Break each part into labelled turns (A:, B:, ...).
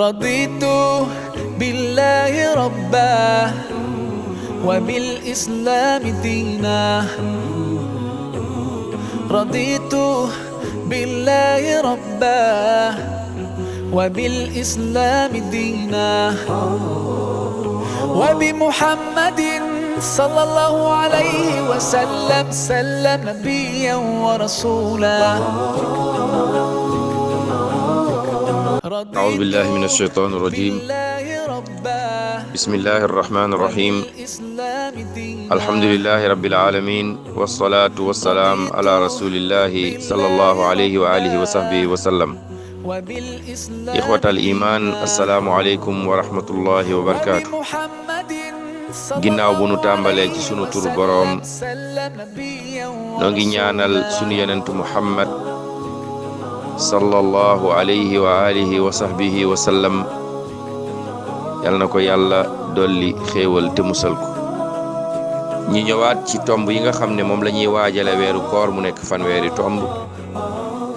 A: رضيت بالله ربا وبالإسلام دينا رضيت بالله ربا وبالإسلام دينا وبمحمد صلى الله عليه وسلم سلم نبيا ورسولا.
B: أعوذ بالله من الشيطان الرجيم. بسم الله الرحمن الرحيم. الحمد لله رب العالمين والصلاة والسلام على رسول الله صلى الله عليه وآله وصحبه وسلم. إخوة الإيمان السلام عليكم ورحمة الله وبركاته. ginnaaw bu nu tàmbalee ci sunu turu boroom noo ngi ñaanal sunu yenentu Muhammad sallallahu alayhi wa alihi wa sahbihi wa sallam yal na ko yàlla dolli xéewal te musal ko. ñi ñëwaat ci tomb yi nga xam ne moom la ñuy waajale weeru koor mu nekk fanweeri tomb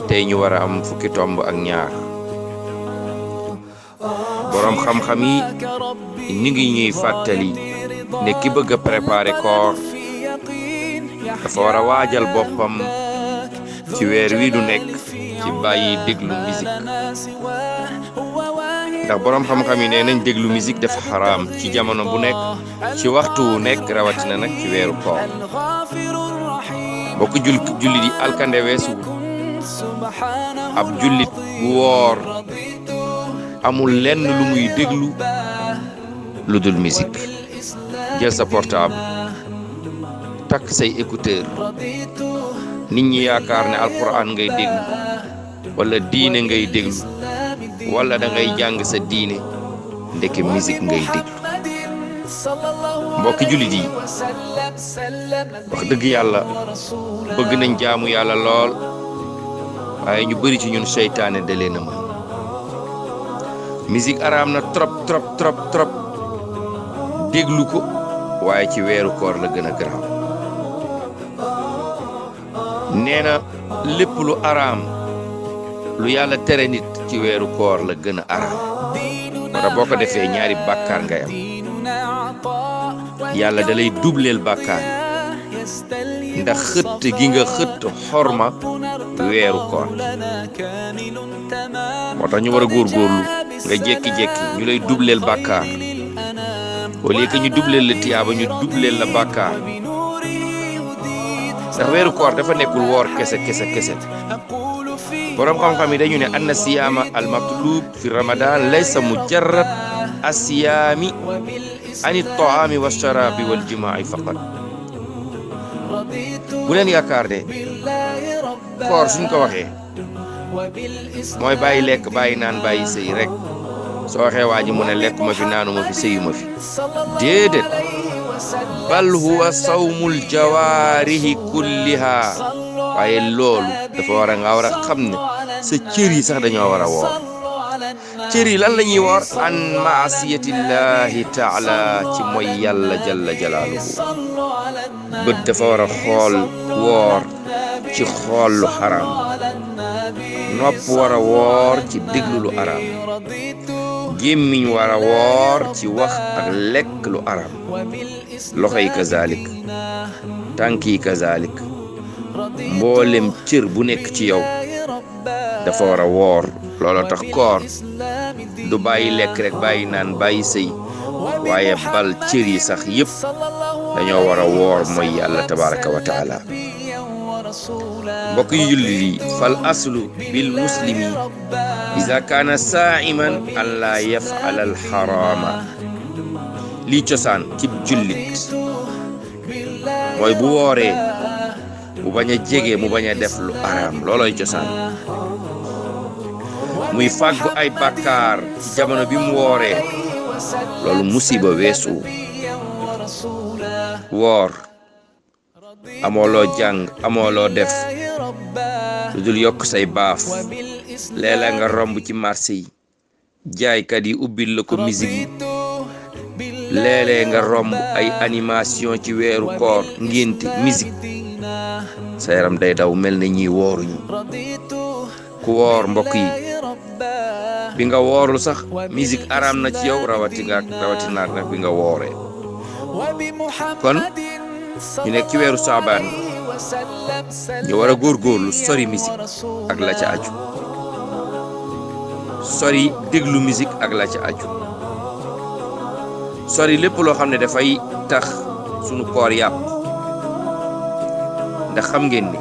B: tey ñu war a am fukki tomb ak ñaar. boroom xam-xam yi ñi ngi ñuy fàttali ne ki bëgg a préparer koor dafa war a waajal boppam ci weer wi du nekk ci bàyyi déglu musique ndax boroom xam-xam yi nee nañ déglu musique dafa xaraam ci jamono bu nekk ci waxtu wu nekk rawatina nag ci weeru koor. bokk jullit yi alkande weesuwul ab jullit bu woor amul lenn lu muy déglu lu dul musique. jël sa portable takk say écouteur nit ñi yaakaar ne alquran ngay déglu wala diine ngay déglu wala da ngay jàng sa diine ndeke musique ngay déglu. mbokki jullit yi wax dëgg yàlla bëgg nañ jaamu yàlla lool waaye ñu bari ci ñun seytaane da leen a mën. musique araam na trop déglu ko waaye ci weeru koor la gën a garaaw. nee na lépp lu araam lu yàlla tere nit ci weeru koor la gën a araam. wala boo ko defee ñaari bàkkaar ngay am. yàlla da lay dubleel bàkkaar ndax xëtt gi nga xëtt xorma weeru koor. moo tax ñu war a góorgóorlu nga jékki-jékki ñu lay dubleel bàkkaar au lieu que ñu dubleel la tiyaaba ñu dubleel la bàkkaar ndax weeru koor dafa nekkul woor kese. boroom xam-xam yi dañu ne anna siyaama al matlub fi ramadan laysa mujarrad asiyaami ani taami wa sharabi wal jimaai faqat. bu leen yaakaar ne koor suñ ko waxee mooy bàyyi lekk bàyyi naan bàyyi sëy rek. soo waxee waa ji mu ne lekkuma fi naanuma fi sëyuma fi déedéet bal huwa sawmul jawaarihi kulliha. waaye loolu dafa war a xam ne sa cër yi sax dañoo war a woor. cër yi lan la ñuy woor an maasiyatillahi taala ci mooy yàlla jalla jalaaluhu. bët dafa war a xool woor ci xool lu xaraam. nopp war a woor ci déglu lu araam. gémmiñ war a woor ci wax ak lekk lu araam. loxo yi kazalik tànk yi kazalik mboolem cër bu nekk ci yow dafa war a woor. looloo tax koor du bàyyi lekk rek bàyyi naan bàyyi sëy waaye bal cër yi sax yépp dañoo war a woor mooy yàlla tabaraka wa taala. mbokk yu jullit yi fal aslu bil muslimi iza kaana saa'iman an laa yaf'ala al xaraama. lii cosaan ci jullit mooy bu wooree mu bañ a jege mu bañ a def lu araam. loolooy cosaan. muy fàggu ay bàkkaar ci jamono bi mu wooree loolu musiba weesu. woor amoo loo jàng amoo loo def lu dul yokk say baaf. léeg-léeg nga romb ci marché yi jaaykat yi ubbil la ko musique yi. léeg-léeg nga romb ay animation ci weeru koor ngénte musique sa yaram day daw mel na ñiy wooruñu. ku woor mbokk yi bi nga woorul sax musique araam na ci yow rawatina nag bi nga wooree kon ñu nekk ci weeru saabaan ñu war a góorgóorlu sori musique ak la ca aju sori déglu musique ak la ca aju sori lépp loo xam ne dafay tax sunu koor yàpp ndax xam ngeen ni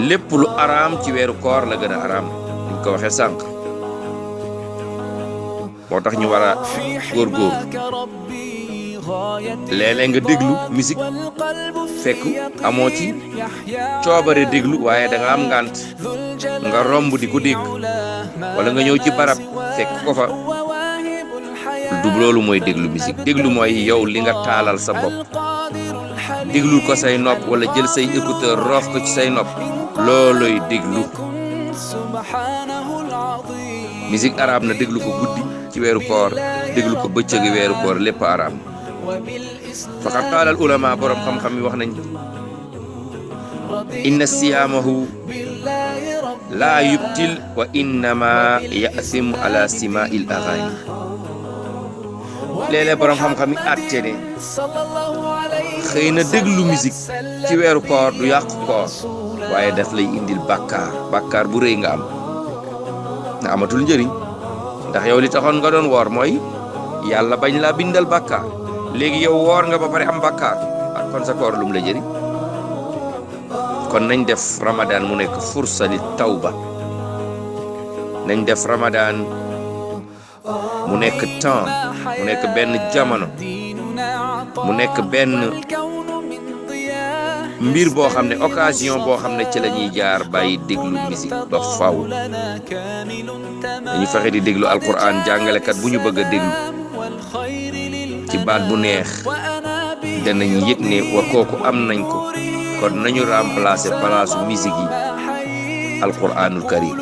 B: lépp lu araam ci weeru koor la gën a araam niñ ko waxee sànq moo tax ñu war a góorgóorlu léeg-léeg nga déglu musique fekk amoo ci coobare déglu waaye da nga am ngànt nga romb di ko dégg wala nga ñëw ci barab fekk ko fa du loolu mooy déglu musique déglu mooy yow li nga taalal sa bopp déglul ko say nopp wala jël say écouteur roof ko ci say nopp looloy déglu musique araam na déglu ko guddi ci weeru koor déglu ko bëccëgi weeru koor lépp araam faqad qaala al ulama borom xam-xam yi wax nañ inna siyaamahu laa yubtil wa innama ya'simu ala simaa'il aghaani léeg-léeg borom xam-xam yi àtte ne xëy na déglu musique ci weeru koor du yàq koor waaye daf lay indil bàkkaar bu rëy nga am na amatul njëriñ ndax yow li taxoon nga doon woor mooy yàlla bañ laa bindal bàkkaar léegi yow woor nga ba pare am bàkkaar ak kon sa koor lum la jëriñ kon nañ def ramadan mu nekk fursa li tawba nañ def ramadan mu nekk temps mu nekk benn jamono mu nekk benn mbir boo xam ne occasion boo xam ne ci la ñuy jaar bàyyi déglu musique ba faw dañu fexe di déglu alquran jàngalekat bu ñu bëgg a déglu ci baat bu neex danañ yëg ne wa kooku am nañ ko kon nañu remplacer palaasu musique yi alquranul karim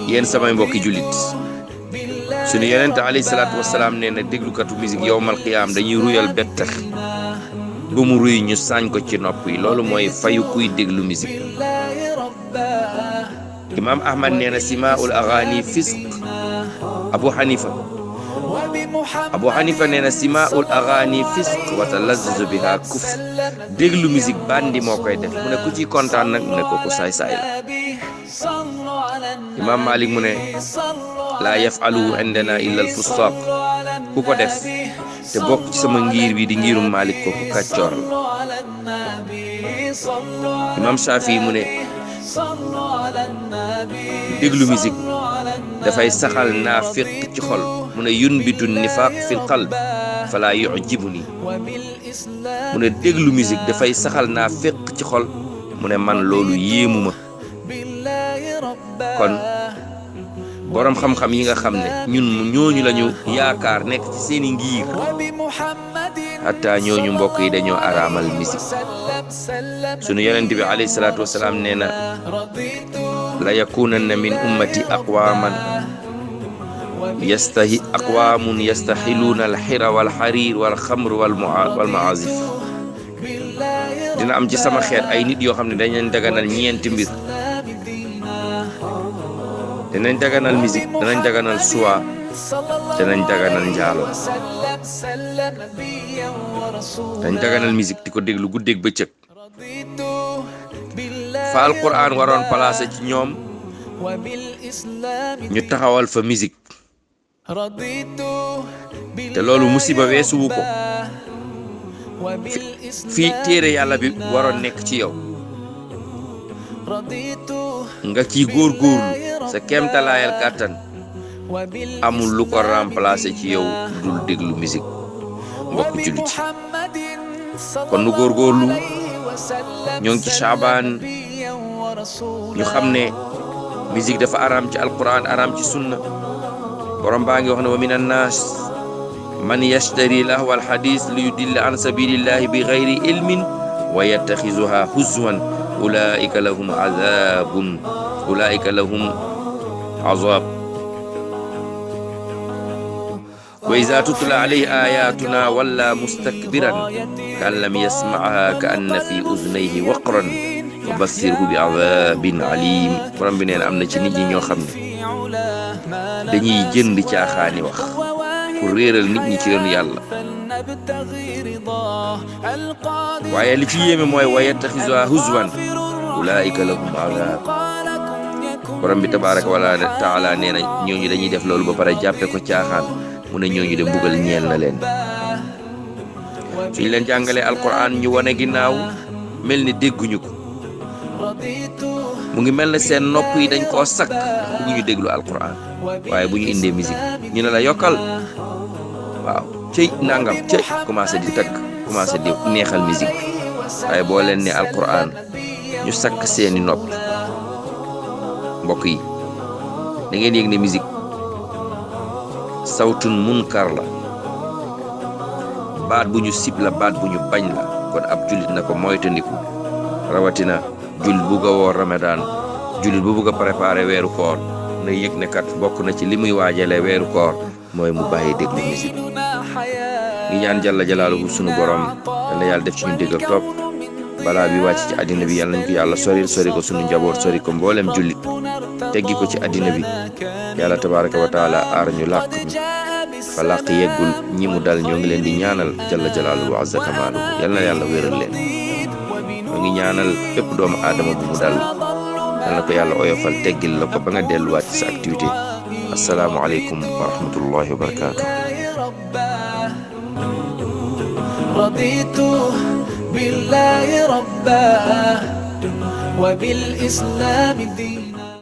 B: yéen samay mbokki jullit suñu yonent alayhi salaatu wasalaam nee na déglukatu musique yowmal qiyaam dañuy ruyal bettax ba mu ruy ñu saañ ko ci nopp yi loolu mooy fayu kuy déglu musique imaam ahmad nee na simaa'ul aghaani fisq abu hanifa nee na simaa'ul aghaani fisq wa talazzuzu biha kufr déglu musique bandi moo koy def mu ne ku ci kontaan nag mu ne ko ku saay-saay la imaam malik mu ne laa yafaluhu indana illa al fustaq ku ko def te bokk ci sama ngir bi di ngirum malik kooku kàccoor la imaam shafi mu ne déglu musique dafay saxal naafiq ci xol mu ne yunbitu nifaq fil qalb fala yu'jibuni mu ne déglu musique dafay saxal naafiq ci xol mu ne man loolu yéemuma kon borom xam-xam yi nga xam ne ñun ñooñu lañu yaakaar nekk ci seeni ngir hatta ñooñu mbokk yi dañoo araamal musique sunu yonent bi alayhi salaatu wasalaam nee na la yakunanna min ummati aqwamun yastahiluuna alxira walxarir walxamr walmaazif dina am ci sama xeet ay nit yoo xam ne dañ leen daganal ñeenti mbir dinañ daganal musique danañ daganal suwa danañ daganal njaalo dañ daganal musique di ko déglu guddeeg bëccëg fa alquran waroon placé ci ñoom ñu taxawal fa musique te loolu musiba weesuwu ko fii téere yàlla bi waroon nekk ci yow nga ciy góorgóorlu sa kéemtalaayal kàttan amul lu ko remplacer ci yow dul déglu musique mbokk jullit kon nu góorgóorlu ñoo ngi ci Shaabaan ñu xam ne musique dafa araam ci alquran araam ci sunna borom baa ngi wax ne wa min annaas man yashtari lahwa alhadis li yudilla an sabilillahi bi gayri ilmin wa yattaxizuha huzwan ulaika lahum azab wa iza tutla alayhi ayatuna walla mustakbiran kaan lam yasma'ha ka anna fi udhnayhi waqran wa bassirhu bi adabin alim borom bi neen am na ci nit ñi ñoo xam ne dañuy jënd caaxaani wax pour réeral nit ñi ci yoonu yàlla waaye li ci yéeme mooy wa yattaxizuha huzwan ulaika lahum adab borom bi tabaraka wa taala nee na ñooñu dañuy def loolu ba pare jàppe ko caaxaan mu ne ñooñu de mbugal ñeel na leen suñ leen jàngalee alquran ñu wane ginnaaw mel ni dégguñu ko mu ngi mel ne seen nopp yi dañ koo sakk bëgguñu déglu alquran waaye bu ñu indee musique ñu ne la yokkal waaw cëy nangam cëy commencé di tagg commencé di neexal musique waaye boo leen ne alquran ñu sakk seeni noppi mbokk yi da ngeen yëg ne musique sawtun munkar la baat bu ñu sib la baat bu ñu bañ la kon ab jullit na ko moytandiku rawatina jullit bu ga woor Ramadan jullit bu bugg a préparer weeru koor na yëg ne kat bokk na ci li muy waajale weeru koor mooy mu bàyyi déglu musique ngi ñaan jalla jalaaluhu sunu borom yàlla yàlla def ci ñu dégg ak topp balaa bi wàcc ci àddina bi yàlla nañ ko yàlla sori ko sunu njaboot sori ko mboolem jullit teggi ko ci àddina bi yàlla tabaraka wa taala aar ñu làq ñu fa làq yeggul ñi mu dal ñoo ngi leen di ñaanal jalla jalaaluhu azza kamaaluhu yal na yàlla wéral leen ñoo ngi ñaanal bépp doomu aadama bu mu dal yal na ko yàlla oyofal teggil la ko ba nga delluwaat ci sa activité assalaamu aleykum wa rahmatullahi wa barakaatu.
A: رضيت بالله ربا وبالإسلام دينا